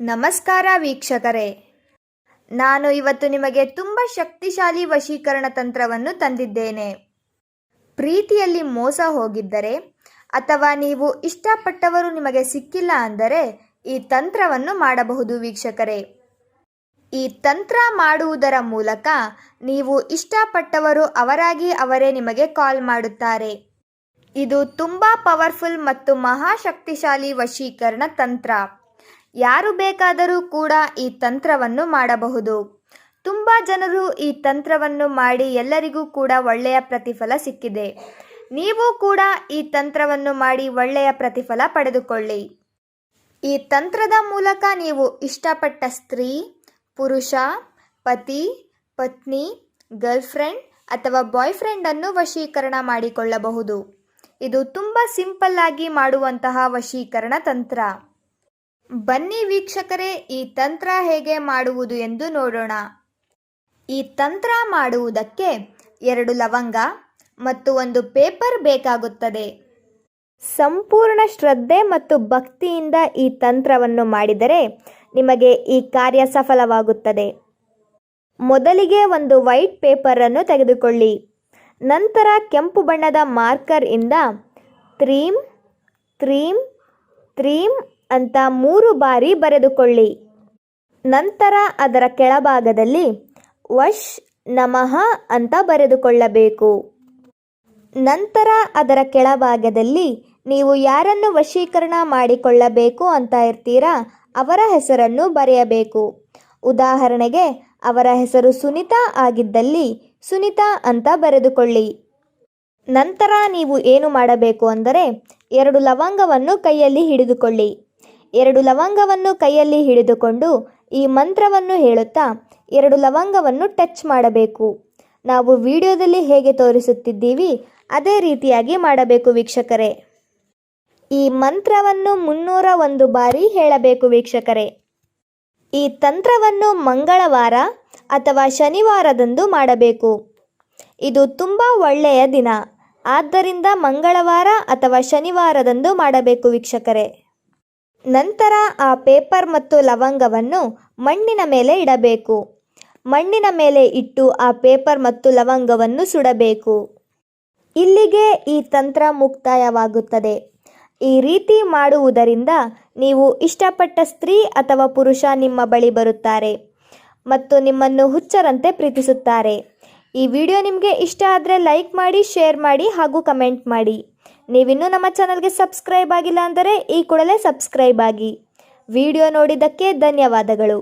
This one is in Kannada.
ನಮಸ್ಕಾರ ವೀಕ್ಷಕರೇ, ನಾನು ಇವತ್ತು ನಿಮಗೆ ತುಂಬ ಶಕ್ತಿಶಾಲಿ ವಶೀಕರಣ ತಂತ್ರವನ್ನು ತಂದಿದ್ದೇನೆ. ಪ್ರೀತಿಯಲ್ಲಿ ಮೋಸ ಹೋಗಿದ್ದರೆ ಅಥವಾ ನೀವು ಇಷ್ಟಪಟ್ಟವರು ನಿಮಗೆ ಸಿಕ್ಕಿಲ್ಲ ಅಂದರೆ ಈ ತಂತ್ರವನ್ನು ಮಾಡಬಹುದು ವೀಕ್ಷಕರೇ. ಈ ತಂತ್ರ ಮಾಡುವುದರ ಮೂಲಕ ನೀವು ಇಷ್ಟಪಟ್ಟವರು ಅವರಾಗಿ ಅವರೇ ನಿಮಗೆ ಕಾಲ್ ಮಾಡುತ್ತಾರೆ. ಇದು ತುಂಬ ಪವರ್ಫುಲ್ ಮತ್ತು ಮಹಾಶಕ್ತಿಶಾಲಿ ವಶೀಕರಣ ತಂತ್ರ. ಯಾರು ಬೇಕಾದರೂ ಕೂಡ ಈ ತಂತ್ರವನ್ನು ಮಾಡಬಹುದು. ತುಂಬ ಜನರು ಈ ತಂತ್ರವನ್ನು ಮಾಡಿ ಎಲ್ಲರಿಗೂ ಕೂಡ ಒಳ್ಳೆಯ ಪ್ರತಿಫಲ ಸಿಕ್ಕಿದೆ. ನೀವು ಕೂಡ ಈ ತಂತ್ರವನ್ನು ಮಾಡಿ ಒಳ್ಳೆಯ ಪ್ರತಿಫಲ ಪಡೆದುಕೊಳ್ಳಿ. ಈ ತಂತ್ರದ ಮೂಲಕ ನೀವು ಇಷ್ಟಪಟ್ಟ ಸ್ತ್ರೀ, ಪುರುಷ, ಪತಿ, ಪತ್ನಿ, ಗರ್ಲ್ಫ್ರೆಂಡ್ ಅಥವಾ ಬಾಯ್ಫ್ರೆಂಡ್ ಅನ್ನು ವಶೀಕರಣ ಮಾಡಿಕೊಳ್ಳಬಹುದು. ಇದು ತುಂಬ ಸಿಂಪಲ್ ಆಗಿ ಮಾಡುವಂತಹ ವಶೀಕರಣ ತಂತ್ರ. ಬನ್ನಿ ವೀಕ್ಷಕರೇ, ಈ ತಂತ್ರ ಹೇಗೆ ಮಾಡುವುದು ಎಂದು ನೋಡೋಣ. ಈ ತಂತ್ರ ಮಾಡುವುದಕ್ಕೆ 2 ಲವಂಗ ಮತ್ತು 1 ಪೇಪರ್ ಬೇಕಾಗುತ್ತದೆ. ಸಂಪೂರ್ಣ ಶ್ರದ್ಧೆ ಮತ್ತು ಭಕ್ತಿಯಿಂದ ಈ ತಂತ್ರವನ್ನು ಮಾಡಿದರೆ ನಿಮಗೆ ಈ ಕಾರ್ಯ ಸಫಲವಾಗುತ್ತದೆ. ಮೊದಲಿಗೆ 1 ವೈಟ್ ಪೇಪರನ್ನು ತೆಗೆದುಕೊಳ್ಳಿ. ನಂತರ ಕೆಂಪು ಬಣ್ಣದ ಮಾರ್ಕರ್ ಇಂದ ತ್ರೀಂ ತ್ರೀಂ ತ್ರೀಂ ಅಂತ 3 ಬಾರಿ ಬರೆದುಕೊಳ್ಳಿ. ನಂತರ ಅದರ ಕೆಳಭಾಗದಲ್ಲಿ ವಶ್ ನಮಃ ಅಂತ ಬರೆದುಕೊಳ್ಳಬೇಕು. ನಂತರ ಅದರ ಕೆಳಭಾಗದಲ್ಲಿ ನೀವು ಯಾರನ್ನು ವಶೀಕರಣ ಮಾಡಿಕೊಳ್ಳಬೇಕು ಅಂತ ಇರ್ತೀರಾ ಅವರ ಹೆಸರನ್ನು ಬರೆಯಬೇಕು. ಉದಾಹರಣೆಗೆ ಅವರ ಹೆಸರು ಸುನಿತಾ ಆಗಿದ್ದಲ್ಲಿ ಸುನಿತಾ ಅಂತ ಬರೆದುಕೊಳ್ಳಿ. ನಂತರ ನೀವು ಏನು ಮಾಡಬೇಕು ಅಂದರೆ 2 ಲವಂಗವನ್ನು ಕೈಯಲ್ಲಿ ಹಿಡಿದುಕೊಳ್ಳಿ. 2 ಲವಂಗವನ್ನು ಕೈಯಲ್ಲಿ ಹಿಡಿದುಕೊಂಡು ಈ ಮಂತ್ರವನ್ನು ಹೇಳುತ್ತಾ 2 ಲವಂಗವನ್ನು ಟಚ್ ಮಾಡಬೇಕು. ನಾವು ವಿಡಿಯೋದಲ್ಲಿ ಹೇಗೆ ತೋರಿಸುತ್ತಿದ್ದೀವಿ ಅದೇ ರೀತಿಯಾಗಿ ಮಾಡಬೇಕು ವೀಕ್ಷಕರೇ. ಈ ಮಂತ್ರವನ್ನು 301 ಬಾರಿ ಹೇಳಬೇಕು ವೀಕ್ಷಕರೇ. ಈ ತಂತ್ರವನ್ನು ಮಂಗಳವಾರ ಅಥವಾ ಶನಿವಾರದಂದು ಮಾಡಬೇಕು. ಇದು ತುಂಬ ಒಳ್ಳೆಯ ದಿನ, ಆದ್ದರಿಂದ ಮಂಗಳವಾರ ಅಥವಾ ಶನಿವಾರದಂದು ಮಾಡಬೇಕು ವೀಕ್ಷಕರೇ. ನಂತರ ಆ ಪೇಪರ್ ಮತ್ತು ಲವಂಗವನ್ನು ಮಣ್ಣಿನ ಮೇಲೆ ಇಡಬೇಕು. ಮಣ್ಣಿನ ಮೇಲೆ ಇಟ್ಟು ಆ ಪೇಪರ್ ಮತ್ತು ಲವಂಗವನ್ನು ಸುಡಬೇಕು. ಇಲ್ಲಿಗೆ ಈ ತಂತ್ರ ಮುಕ್ತಾಯವಾಗುತ್ತದೆ. ಈ ರೀತಿ ಮಾಡುವುದರಿಂದ ನೀವು ಇಷ್ಟಪಟ್ಟ ಸ್ತ್ರೀ ಅಥವಾ ಪುರುಷ ನಿಮ್ಮ ಬಳಿ ಬರುತ್ತಾರೆ ಮತ್ತು ನಿಮ್ಮನ್ನು ಹುಚ್ಚರಂತೆ ಪ್ರೀತಿಸುತ್ತಾರೆ. ಈ ವಿಡಿಯೋ ನಿಮಗೆ ಇಷ್ಟ ಆದರೆ ಲೈಕ್ ಮಾಡಿ, ಶೇರ್ ಮಾಡಿ ಹಾಗೂ ಕಮೆಂಟ್ ಮಾಡಿ. ನೀವಿನ್ನೂ ನಮ್ಮ ಚಾನಲ್ಗೆ ಸಬ್ಸ್ಕ್ರೈಬ್ ಆಗಿಲ್ಲ ಅಂದರೆ ಈ ಕೂಡಲೇ ಸಬ್ಸ್ಕ್ರೈಬ್ ಆಗಿ. ವಿಡಿಯೋ ನೋಡಿದ್ದಕ್ಕೆ ಧನ್ಯವಾದಗಳು.